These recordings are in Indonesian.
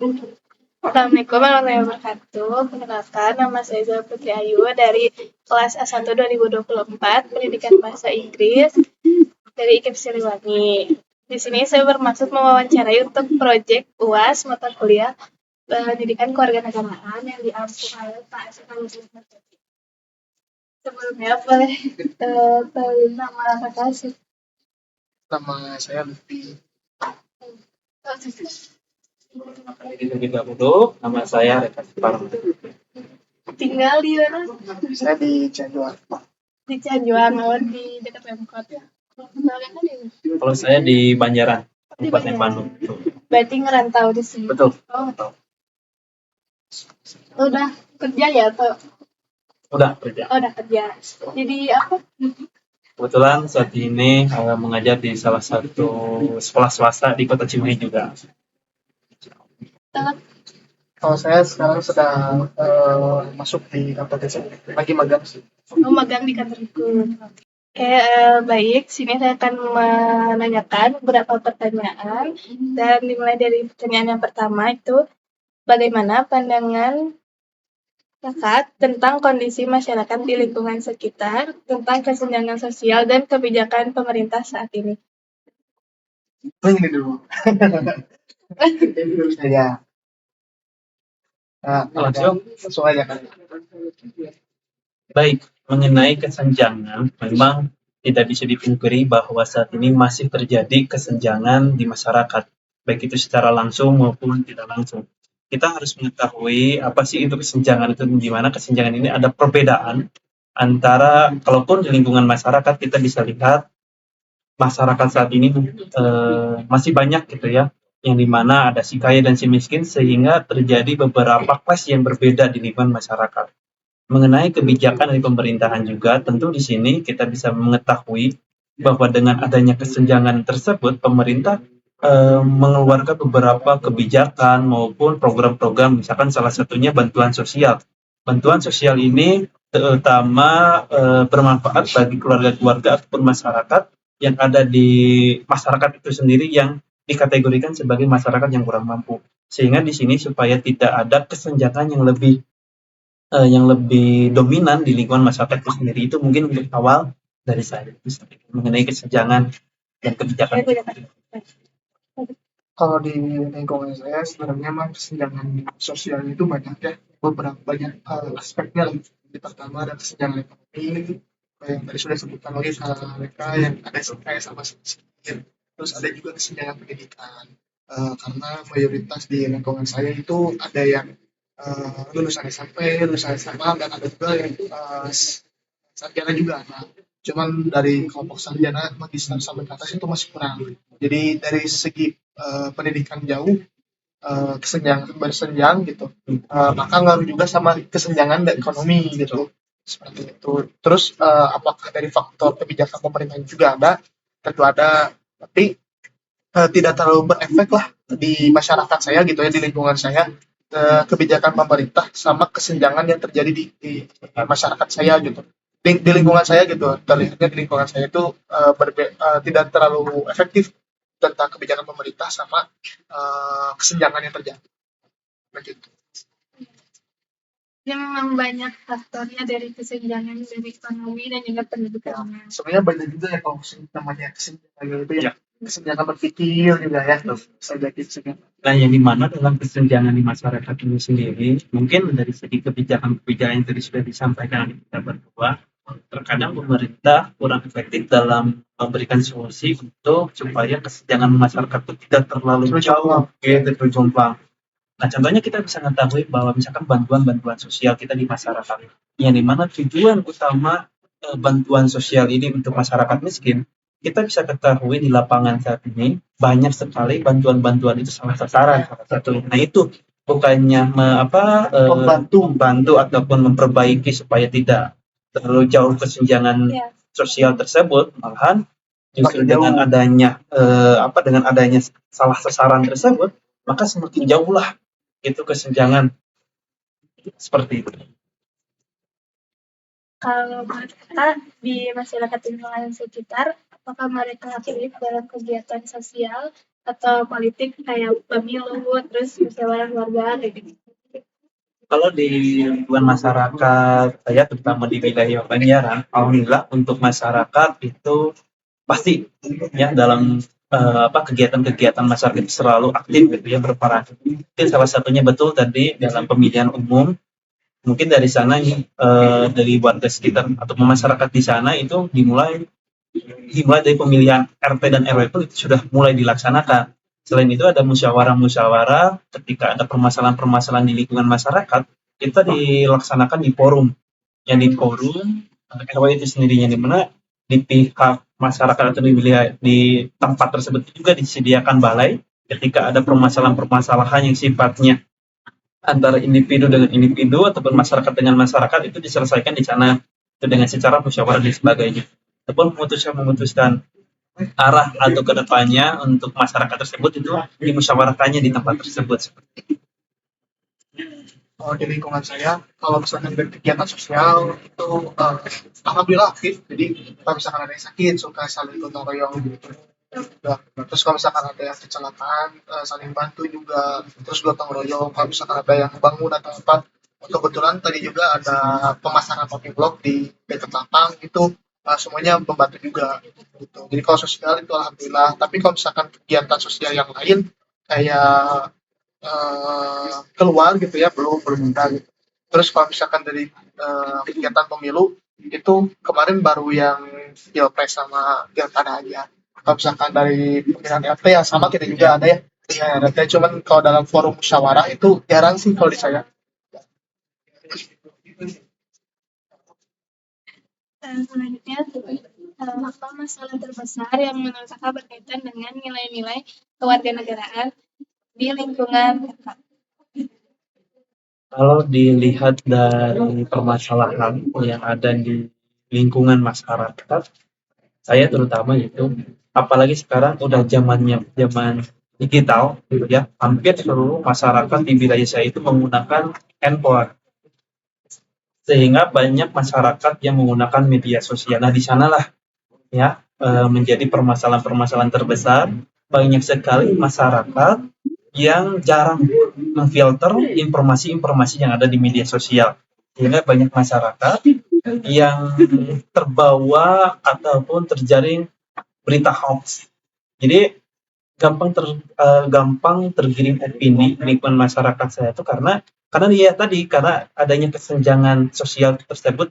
Assalamualaikum warahmatullahi wabarakatuh. Perkenalkan, nama saya Zul Putri Ayu dari kelas A1 2024, Pendidikan Bahasa Inggris dari IKIP Siliwangi. Di sini saya bermaksud mewawancarai untuk proyek UAS mata kuliah Pendidikan Kewarganegaraan yang diampu oleh Pak Sukamulyo. Sebelumnya boleh tahu nama kakak sih? Nama saya Lutfi. Terlebih dahulu, nama saya Reka Suparno. Tinggal di mana? Saya di Cianjuang. Di Cianjuang, di dekat Pemkot ya. Kalau saya di Banjaran, Kabupaten Banjaran. Bandung. Berarti ngerantau di sini. Betul. Oh, udah kerja ya atau? Udah kerja. Oh, udah kerja. Jadi apa? Kebetulan saat ini mengajar di salah satu sekolah swasta di Kota Cimahi juga. Kalau saya sekarang sedang masuk di kantor desa, lagi magang sih. Oh, magang di kantor hukum. Oke, baik. Sini saya akan menanyakan beberapa pertanyaan dan dimulai dari pertanyaan yang pertama itu bagaimana pandangan Kakak tentang kondisi masyarakat di lingkungan sekitar, tentang kesenjangan sosial dan kebijakan pemerintah saat ini. Ini dulu. Ini dulu saya. Nah, langsung aja kan. Baik, mengenai kesenjangan, memang tidak bisa dipungkiri bahwa saat ini masih terjadi kesenjangan di masyarakat, baik itu secara langsung maupun tidak langsung. Kita harus mengetahui apa sih itu kesenjangan itu, di mana kesenjangan ini ada perbedaan antara, kalaupun di lingkungan masyarakat kita bisa lihat masyarakat saat ini masih banyak gitu ya, yang dimana ada si kaya dan si miskin, sehingga terjadi beberapa kelas yang berbeda di lingkungan masyarakat. Mengenai kebijakan dari pemerintahan juga, tentu di sini kita bisa mengetahui bahwa dengan adanya kesenjangan tersebut, pemerintah mengeluarkan beberapa kebijakan maupun program-program, misalkan salah satunya bantuan sosial. Bantuan sosial ini terutama bermanfaat bagi keluarga-keluarga ataupun masyarakat yang ada di masyarakat itu sendiri yang dikategorikan sebagai masyarakat yang kurang mampu. Sehingga di sini supaya tidak ada kesenjangan yang lebih dominan di lingkungan masyarakat itu sendiri, itu mungkin untuk awal dari saya mengenai kesenjangan dan kebijakan. Kalau di lingkungan saya sebenarnya memang kesenjangan sosial itu banyak ya, beberapa banyak aspeknya lah. Yang pertama ada kesenjangan ekonomi, yang tadi sudah sebutkan oleh mereka yang ada kaya sama sedikit. Terus ada juga kesenjangan pendidikan, karena mayoritas di lingkungan saya itu ada yang lulusan SMP, lulusan SMA, dan ada juga yang sarjana juga. Nah, cuman dari kelompok sarjana, magister sampai ke atas itu masih kurang. Jadi dari segi pendidikan jauh, kesenjangan bersenjang gitu, maka ngaruh juga sama kesenjangan dan ekonomi gitu, seperti itu. Terus apakah dari faktor kebijakan pemerintah juga ada? Tentu ada, tapi tidak terlalu berefek lah di masyarakat saya gitu ya, di lingkungan saya, kebijakan pemerintah sama kesenjangan yang terjadi di masyarakat saya gitu. Di lingkungan saya gitu, terlihatnya di lingkungan saya itu tidak terlalu efektif tentang kebijakan pemerintah sama kesenjangan yang terjadi. Begitu. Ya memang banyak faktornya dari kesenjangan dari ekonomi dan juga pendidikan. Sebenarnya banyak juga ya kalau namanya kesenjangan itu ya. Kesenjangan berpikir juga ya. Saya jadi Nah, yang dimana dalam kesenjangan di masyarakat ini sendiri, mungkin dari segi kebijakan-kebijakan yang tadi sudah disampaikan oleh kita berdua, terkadang pemerintah kurang efektif dalam memberikan solusi untuk supaya kesenjangan masyarakat itu tidak terlalu jauh, terjomplang. Nah, contohnya kita bisa mengetahui bahwa misalkan bantuan-bantuan sosial kita di masyarakat, yang dimana tujuan utama bantuan sosial ini untuk masyarakat miskin, kita bisa ketahui di lapangan saat ini banyak sekali bantuan-bantuan itu salah sasaran, salah satu. Nah, itu bukannya membantu ataupun memperbaiki supaya tidak terlalu jauh kesenjangan sosial tersebut, malahan justru dengan adanya salah sasaran tersebut, maka semakin jauhlah itu kesenjangan seperti itu. Kalau mereka di masyarakat lingkungan sekitar, apakah mereka aktif dalam kegiatan sosial atau politik kayak pemilu, terus musyawarah warga kayak gitu. Kalau di lingkungan masyarakat saya, terutama di wilayah Banjaran, alhamdulillah untuk masyarakat itu pasti ya dalam kegiatan-kegiatan masyarakat itu selalu aktif gitu ya, berperan. Mungkin salah satunya betul tadi dalam pemilihan umum. Mungkin dari sana dari warga sekitar atau masyarakat di sana itu dimulai dari pemilihan RT dan RW itu sudah mulai dilaksanakan. Selain itu ada musyawarah-musyawarah ketika ada permasalahan-permasalahan di lingkungan masyarakat, kita dilaksanakan di forum. Yang di forum RW itu sendirinya, di mana di pihak masyarakat atau di tempat tersebut juga disediakan balai ketika ada permasalahan-permasalahan yang sifatnya antara individu dengan individu ataupun masyarakat dengan masyarakat, itu diselesaikan di sana itu dengan secara musyawarah dan sebagainya. Ataupun memutuskan arah atau kedepannya untuk masyarakat tersebut itu dimusyawarahkannya di tempat tersebut. Di lingkungan saya, kalau misalkan dari kegiatan sosial itu alhamdulillah aktif. Jadi kalau misalkan ada yang sakit, suka saling gotong royong gitu. Ya. Terus kalau misalkan ada yang kecelakaan, saling bantu juga. Terus gotong royong. Kalau misalkan ada yang bangun atau apa, kebetulan tadi juga ada pemasangan mobil blok di dekat lapang itu, semuanya membantu juga. Gitu. Jadi kalau sosial itu alhamdulillah. Tapi kalau misalkan kegiatan sosial yang lain kayak keluar gitu ya, belum ada gitu. Terus kalau misalkan dari kegiatan pemilu itu kemarin baru yang pilpres sama pilkada aja. Kalau misalkan dari pemilihan RT ya sama, kita juga ada ya pemilihan RT, cuman kalau dalam forum musyawarah itu jarang sih kalau di saya. Selanjutnya, apa masalah terbesar yang menurut kakak berkaitan dengan nilai-nilai kewarganegaraan di lingkungan kakak? Kalau dilihat dari permasalahan yang ada di lingkungan masyarakat, saya terutama itu, apalagi sekarang udah zaman digital gitu ya, hampir seluruh masyarakat di wilayah saya itu menggunakan handphone, sehingga banyak masyarakat yang menggunakan media sosial. Nah, di sanalah ya menjadi permasalahan-permasalahan terbesar. Banyak sekali masyarakat yang jarang memfilter informasi-informasi yang ada di media sosial, sehingga banyak masyarakat yang terbawa ataupun terjaring berita hoax. Jadi gampang tergiring opini di lingkungan masyarakat saya itu karena dia tadi, karena adanya kesenjangan sosial tersebut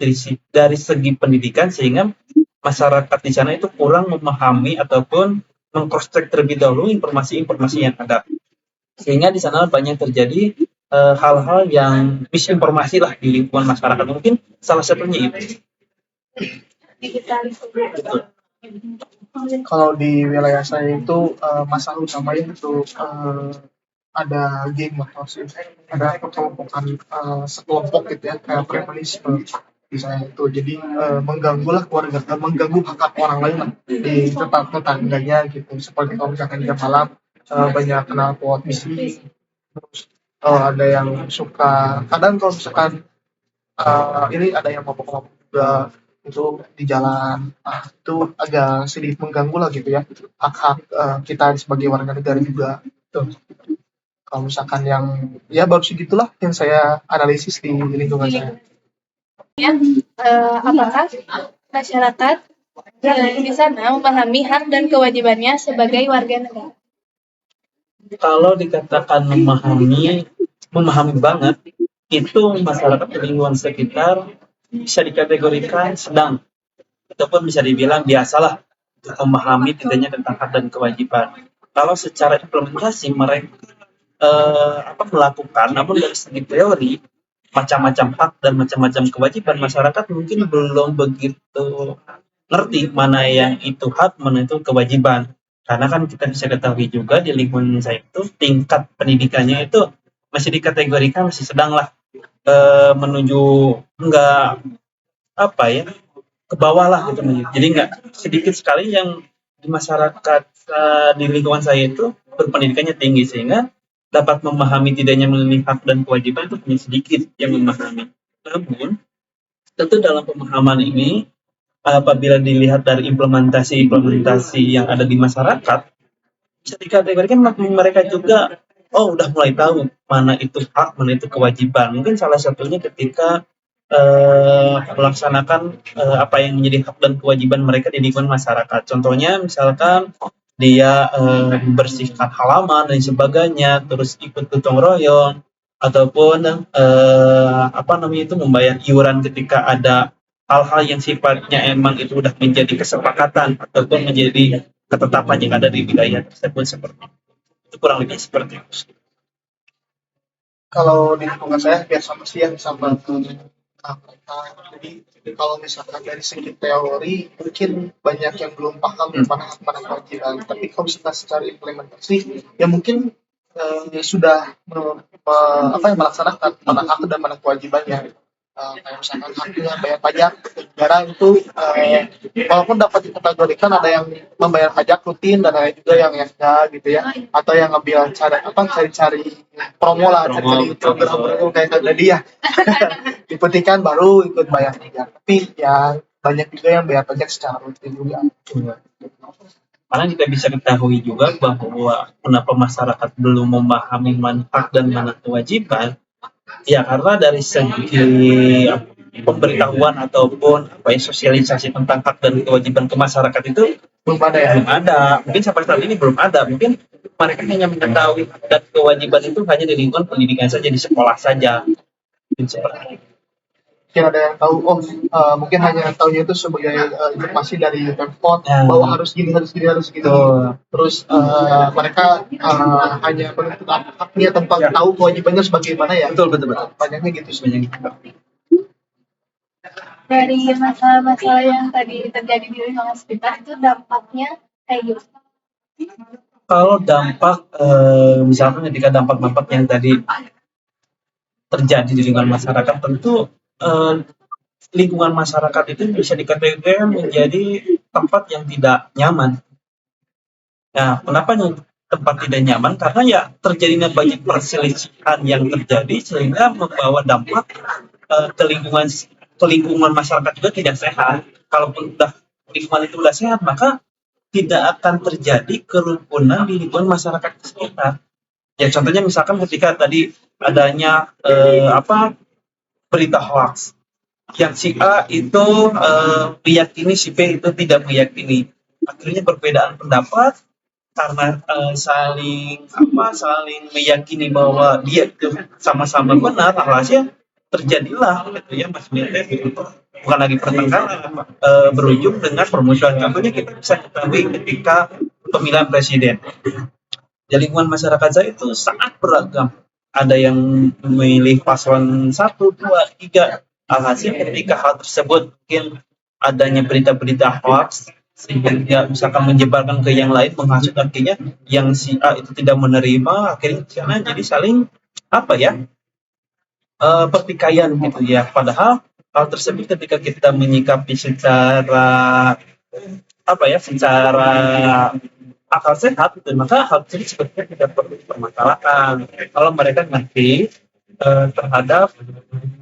dari segi pendidikan, sehingga masyarakat di sana itu kurang memahami ataupun meng-cross-check terlebih dahulu informasi-informasi yang ada, sehingga di sana banyak terjadi hal-hal yang misinformasi lah di lingkungan masyarakat. Mungkin salah satunya itu. Betul. Kalau di wilayah saya itu masalah utamanya itu ada geng motor sih, ada perkelompokan sekelompok gitu ya, kayak premanisme di saya itu. Jadi mengganggu lah mengganggu hak orang lain lah di tempat tetangganya gitu. Seperti kalau misalkan jam malam banyak knalpot misi, terus ada yang suka, kadang kalau misalkan ini ada yang mabok-mabok juga itu di jalan, itu agak sedikit mengganggu lah gitu ya, hak-hak kita sebagai warga negara juga. Tuh. Kalau misalkan yang ya baru segitulah yang saya analisis di lingkungan saya. Ya, apakah masyarakat di sana memahami hak dan kewajibannya sebagai warga negara? Kalau dikatakan memahami banget, itu masyarakat di lingkungan sekitar bisa dikategorikan sedang, ataupun bisa dibilang biasalah untuk memahami tidaknya tentang hak dan kewajiban. Kalau secara implementasi mereka melakukan, namun dari segi teori macam-macam hak dan macam-macam kewajiban, masyarakat mungkin belum begitu ngerti mana yang itu hak, mana itu kewajiban. Karena kan kita bisa ketahui juga di lingkungan saya itu tingkat pendidikannya itu masih dikategorikan masih sedang lah, menuju enggak ke bawah lah gitu. Jadi enggak sedikit sekali yang di masyarakat di lingkungan saya itu berpendidikannya tinggi, sehingga dapat memahami tidaknya mengenai hak dan kewajiban itu hanya sedikit yang memahami. Namun tentu dalam pemahaman ini, apabila dilihat dari implementasi yang ada di masyarakat, bisa dikategorikan mereka juga udah mulai tahu mana itu hak, mana itu kewajiban. Mungkin salah satunya ketika melaksanakan apa yang menjadi hak dan kewajiban mereka di lingkungan masyarakat. Contohnya misalkan dia membersihkan halaman dan sebagainya, terus ikut gotong royong ataupun apa namanya itu membayar iuran ketika ada hal-hal yang sifatnya emang itu udah menjadi kesepakatan ataupun menjadi ketetapan yang ada di wilayah tersebut seperti itu kurang lebih seperti itu. Kalau di lingkungan saya biar sama sih yang sama mereka. Jadi kalau misalkan dari segi teori mungkin banyak yang belum paham mana hak mana kewajiban. Tapi kalau misalkan secara implementasi ya mungkin sudah melaksanakan mana hak dan mana kewajibannya. Kayak misalkan haknya bayar pajak ke negara itu walaupun dapat dikategorikan ada yang membayar pajak rutin dan ada juga yang enggak gitu ya, atau yang ngambil cari-cari promo lah, cari-cari program kayak tadi ya diputihkan baru ikut bayar pajak, tapi ya banyak juga yang bayar pajak secara rutin juga. Karena kita bisa ketahui juga bahwa kenapa masyarakat belum memahami manfaat dan mana kewajiban, ya karena dari segi pemberitahuan ataupun sosialisasi tentang hak dan kewajiban ke masyarakat itu Belum ada ya? belum ada. Mungkin sampai saat ini belum ada. Mungkin mereka hanya mengetahui hak dan kewajiban itu hanya di lingkungan pendidikan saja, di sekolah saja. Mungkin seperti itu. Mungkin ada yang tahu, mungkin hanya tahunya itu sebagai informasi dari Pemkot Ya. bahwa harus gini. Betul. Terus mereka hanya menuntut haknya tanpa tahu kewajibannya sebagaimana ya. Betul. Banyaknya gitu sebenarnya. Dari masalah-masalah yang tadi terjadi di lingkungan sekitar itu dampaknya kayak gimana? Kalau dampak, misalkan ketika dampak-dampak yang tadi terjadi di lingkungan masyarakat, tentu lingkungan masyarakat itu bisa dikategorikan menjadi tempat yang tidak nyaman. Nah, kenapa tempat tidak nyaman? Karena ya terjadinya banyak perselisihan yang terjadi sehingga membawa dampak ke lingkungan masyarakat juga tidak sehat. Kalaupun lingkungan itu sudah sehat, maka tidak akan terjadi kerukunan di lingkungan masyarakat sekitar. Ya contohnya misalkan ketika tadi adanya berita hoax yang si A itu meyakini si B itu tidak meyakini, akhirnya perbedaan pendapat karena saling meyakini bahwa dia itu sama-sama benar, alhasil terjadilah gitu ya Mas Mete, gitu. Bukan lagi pertengkaran berujung dengan permusuhan. Contohnya kita bisa ketahui ketika pemilihan presiden. Di lingkungan masyarakat saya itu sangat beragam. Ada yang memilih paslon 1, 2, 3. Alhasil ketika hal tersebut mungkin adanya berita-berita hoax sehingga misalkan menyebarkan ke yang lain, menghasut, akhirnya yang si A itu tidak menerima, akhirnya karena jadi saling pertikaian gitu ya. Padahal hal tersebut ketika kita menyikapi secara secara akal sehat gitu, maka hal tersebut sebenarnya tidak perlu dipermasalahkan kalau mereka ngerti terhadap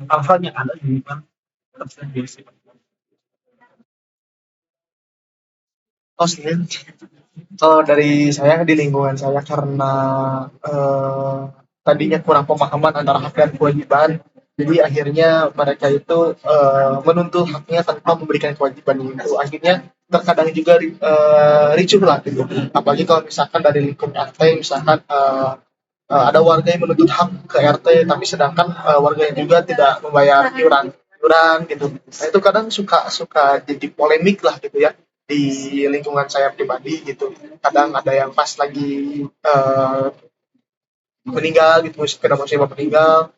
hal-hal yang ada di lingkungan tersebut. Kalau dari saya di lingkungan saya karena tadinya kurang pemahaman antara hak dan kewajiban, jadi akhirnya mereka itu menuntut haknya tanpa memberikan kewajiban itu. Akhirnya terkadang juga ricuh lah gitu. Apalagi kalau misalkan dari lingkup RT, misalkan ada warga yang menuntut hak ke RT, tapi sedangkan warga yang juga tidak membayar iuran gitu. Nah itu kadang suka jadi polemik lah gitu ya di lingkungan saya pribadi gitu. Kadang ada yang pas lagi meninggal gitu, musibah meninggal,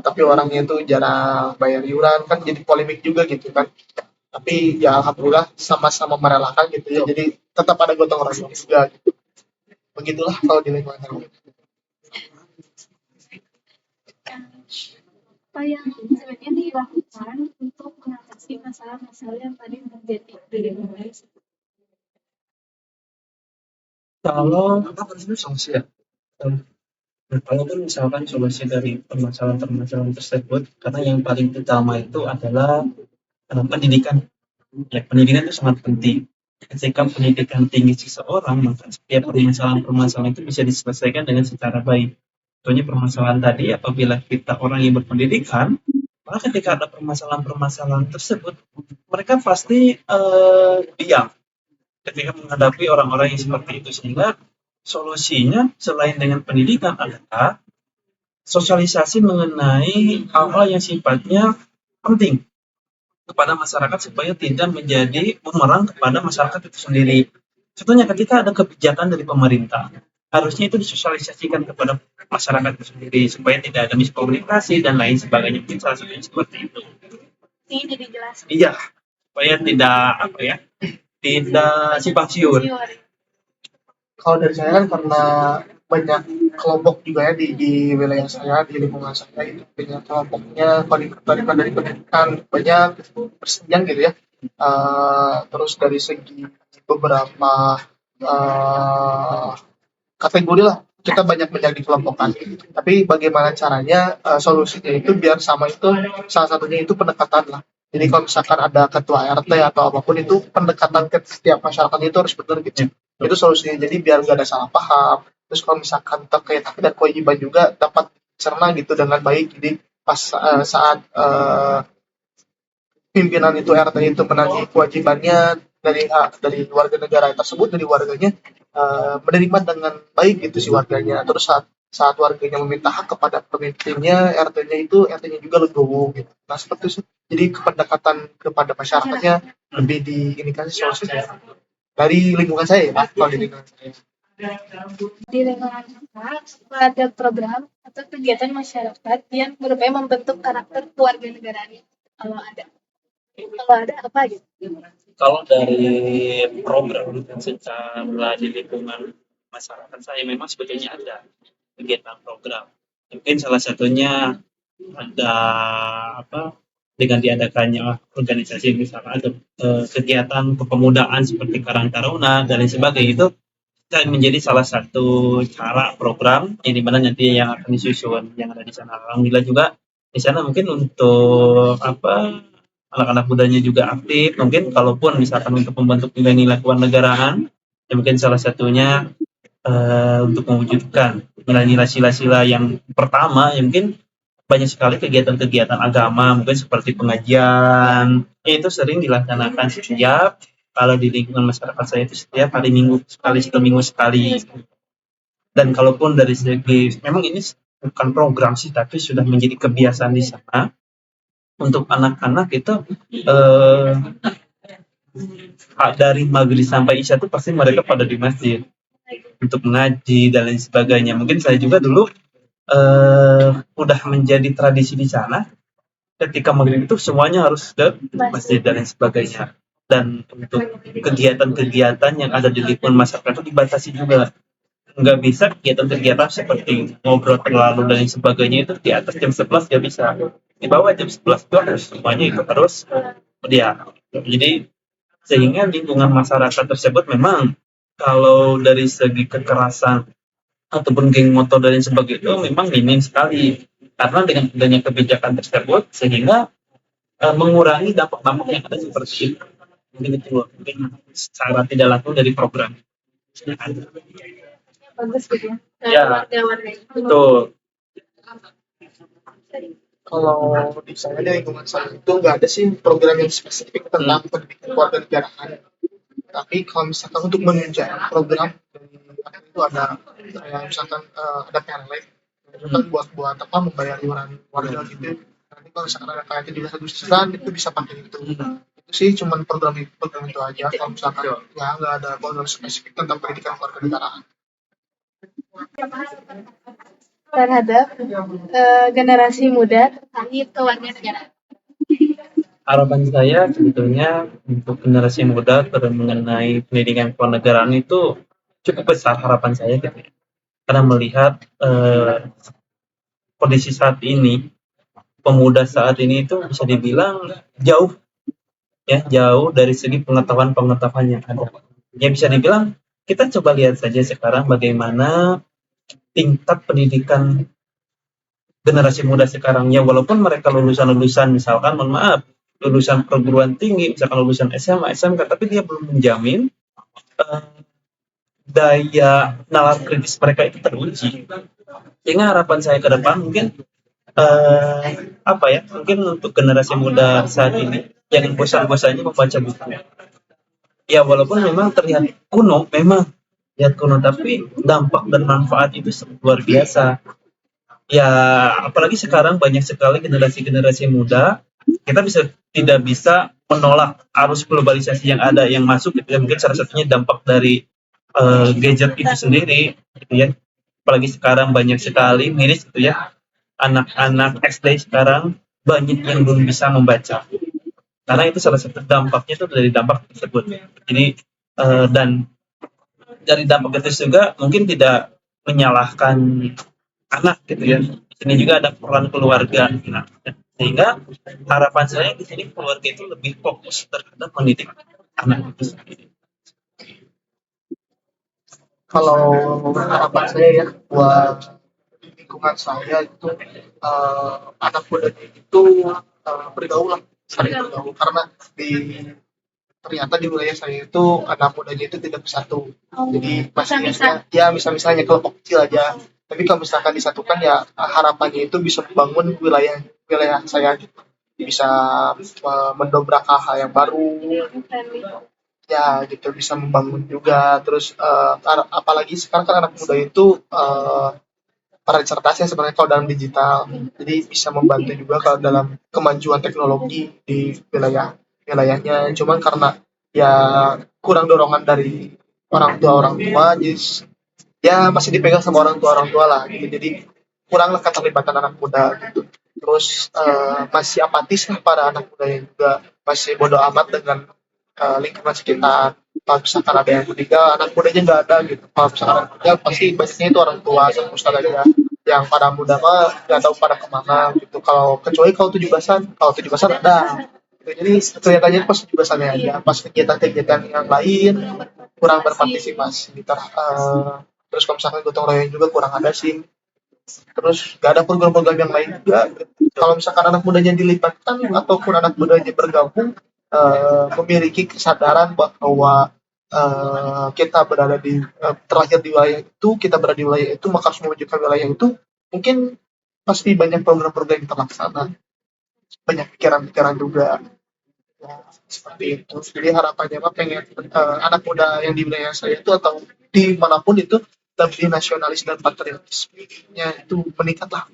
tapi orangnya itu jarang bayar iuran, kan jadi polemik juga gitu kan. Tapi ya alhamdulillah sama-sama merelakan gitu ya, jadi tetap ada gotong royong juga gitu. Begitulah kalau di lingkungan kami. Apa yang sebenarnya dilakukan untuk mengatasi masalah-masalah yang tadi terjadi di lingkungan? Kalau solusi ya. Kalaupun misalkan solusi dari permasalahan-permasalahan tersebut, karena yang paling utama itu adalah pendidikan. Ya, pendidikan itu sangat penting. ketika pendidikan tinggi seseorang, maka setiap permasalahan-permasalahan itu bisa diselesaikan dengan secara baik. Contohnya permasalahan tadi, apabila kita orang yang berpendidikan, maka ketika ada permasalahan-permasalahan tersebut, mereka pasti diam ketika menghadapi orang-orang yang seperti itu, sehingga solusinya selain dengan pendidikan adalah sosialisasi mengenai hal-hal yang sifatnya penting kepada masyarakat supaya tidak menjadi bumerang kepada masyarakat itu sendiri. Contohnya ketika ada kebijakan dari pemerintah, harusnya itu disosialisasikan kepada masyarakat itu sendiri supaya tidak ada miskomunikasi dan lain sebagainya. Mungkin salah satunya seperti itu. Ini dijelaskan. Iya, supaya tidak simpang siur. Kalau dari saya kan karena banyak kelompok juga ya di wilayah saya, di lingkungan saya itu banyak kelompoknya dari pendidikan banyak bersenjang gitu ya. Terus dari segi beberapa kategori lah kita banyak menjadi kelompokan. Tapi bagaimana caranya solusinya itu biar sama, itu salah satunya itu pendekatan lah. Jadi kalau misalkan ada ketua RT atau apapun, itu pendekatan ke setiap masyarakat itu harus benar gitu. Itu solusinya. Jadi biar nggak ada salah paham. Terus kalau misalkan terkait hak dan kewajiban juga dapat cerna gitu dengan baik. Jadi pas saat pimpinan itu RT itu menagih kewajibannya dari warga negara tersebut, dari warganya menerima dengan baik gitu si warganya. Terus saat warganya meminta hak kepada pemimpinnya, RT-nya juga legowo gitu. Nah seperti itu. Jadi pendekatan kepada masyarakatnya lebih diindikasi solusinya. Dari lingkungan saya ya, kalau di lingkungan saya. Di lingkungan kita ada program atau kegiatan masyarakat yang berupaya membentuk karakter keluarga negaraan. Kalau ada apa gitu? Kalau dari program secara di lingkungan masyarakat saya memang sebetulnya ada kegiatan program. Mungkin salah satunya ada dengan diadakannya organisasi misalnya ada kegiatan kepemudaan seperti Karang Taruna dan lain sebagainya, itu menjadi salah satu cara program yang dimana nanti yang akan disusun yang ada di sana. Alhamdulillah juga di sana mungkin untuk anak-anak mudanya juga aktif. Mungkin kalaupun misalkan untuk membentuk nilai-nilai kewarganegaraan, ya mungkin salah satunya untuk mewujudkan nilai-nilai sila-sila yang pertama, ya mungkin banyak sekali kegiatan-kegiatan agama, mungkin seperti pengajian, itu sering dilaksanakan setiap, kalau di lingkungan masyarakat saya itu setiap hari Minggu sekali, satu minggu sekali. Dan kalaupun dari segi, memang ini bukan program sih, tapi sudah menjadi kebiasaan di sana. Untuk anak-anak itu dari maghrib sampai isya itu pasti mereka pada di masjid untuk mengaji dan lain sebagainya. Mungkin saya juga dulu udah menjadi tradisi di sana. Ketika maghrib itu semuanya harus ke masjid dan lain sebagainya. Dan untuk kegiatan-kegiatan yang ada di lingkungan masyarakat itu dibatasi juga. Nggak bisa kegiatan-kegiatan seperti ngobrol terlalu dan lain sebagainya itu di atas jam 11 nggak bisa. Di bawah jam 11 itu harus semuanya itu harus dia. Jadi sehingga lingkungan masyarakat tersebut memang kalau dari segi kekerasan ataupun geng motor dan sebagainya itu memang minim sekali, karena dengan adanya kebijakan tersebut sehingga mengurangi dampak-dampak yang ada seperti itu. Mungkin itu mungkin secara tidak langsung dari program. Bagus gitu ya. Warga-warga itu. Betul. Kalau di saya di lingkungan saya itu nggak ada sih program yang spesifik tentang pendidikan keluarga negaraan. Tapi kalau misalkan untuk menunjang program itu ada kayak misalkan ada PLN itu kan buat membayar iuran warga gitu. Nanti kalau misalkan ada kayak 17 Agustusan itu bisa pakai itu. Itu sih cuman program itu aja. Kalau misalkan ya nggak ada program spesifik tentang pendidikan keluarga negaraan. Terhadap generasi muda terkait kewarganegaraan. Harapan saya sebetulnya untuk generasi muda mengenai pendidikan kewarganegaraan itu cukup besar harapan saya gitu. Karena melihat kondisi saat ini, pemuda saat ini itu bisa dibilang jauh dari segi pengetahuan yang ada. Ya bisa dibilang kita coba lihat saja sekarang bagaimana tingkat pendidikan generasi muda sekarang, ya walaupun mereka lulusan misalkan, mohon maaf, lulusan perguruan tinggi, misalkan lulusan SMA, SMK, tapi dia belum menjamin eh, daya nalar kritis mereka itu teruji. Sehingga harapan saya ke depan mungkin apa ya? Mungkin untuk generasi muda saat ini jangan bosan-bosannya membaca buku. Ya walaupun memang terlihat kuno, tapi dampak dan manfaat itu luar biasa. Ya apalagi sekarang banyak sekali generasi-generasi muda, kita tidak bisa menolak arus globalisasi yang ada yang masuk gitu ya. Mungkin salah satunya dampak dari gadget itu sendiri gitu ya. Apalagi sekarang banyak sekali miris gitu ya, anak-anak SD sekarang banyak yang belum bisa membaca. Karena itu salah satu dampaknya itu dari dampak tersebut. Jadi dan dari dampak itu juga mungkin tidak menyalahkan anak gitu ya. Di sini juga ada peran keluarga. Nah, sehingga harapan saya di sini keluarga itu lebih fokus terhadap mendidik anak itu sendiri. Kalau harapan saya ya buat lingkungan saya itu anak mudanya itu bergaul lah, saling bergaul, karena ternyata di wilayah saya itu anak mudanya itu tidak bersatu. Jadi masih ya misalnya kelompok kecil aja. Tapi kalau misalkan disatukan ya harapannya itu bisa membangun wilayah saya gitu. Bisa mendobrak hal yang baru, ya gitu, bisa membangun juga. Terus apalagi sekarang kan anak muda itu para cerdas sebenarnya kalau dalam digital, jadi bisa membantu juga kalau dalam kemajuan teknologi di wilayahnya. Cuman karena ya kurang dorongan dari orang tua, jadi ya masih dipegang sama orang tua lah gitu. Jadi kuranglah keterlibatan anak muda gitu. Terus masih apatis lah para anak muda yang juga masih bodoh amat dengan lingkungan sekitar. Kalau misalkan ada yang meninggal, anak mudanya nggak ada gitu. Kalau misalkan ada yang meninggal, pasti banyaknya itu orang tua sama ustadz aja. Yang pada muda mah nggak tahu pada kemana gitu. Kecuali kalau 17-an, kalau 17-an ada. Gitu. Jadi kelihatannya pas 17-annya aja, pas kegiatan-kegiatan yang lain kurang berpartisipasi. Terus kalau misalkan gotong royong juga kurang ada sih. Terus gak ada program-program yang lain juga. Kalau misalkan anak mudanya dilibatkan ataupun anak mudanya bergabung, memiliki kesadaran bahwa kita berada terlahir di wilayah itu, kita berada di wilayah itu, maka harus mewujudkan wilayah itu. Mungkin pasti banyak program-program yang terlaksana, banyak pikiran-pikiran juga. Ya, seperti itu. Jadi harapannya mah pengen anak muda yang di wilayah saya itu atau dimanapun itu lebih nasionalis dan patriotismenya itu meningkat lah.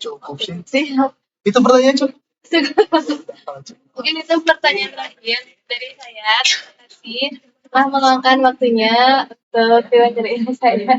Cukup sih. Itu pertanyaan cukup. Mungkin itu pertanyaan terakhir dari saya. Terima kasih telah meluangkan waktunya untuk diwawancara saya.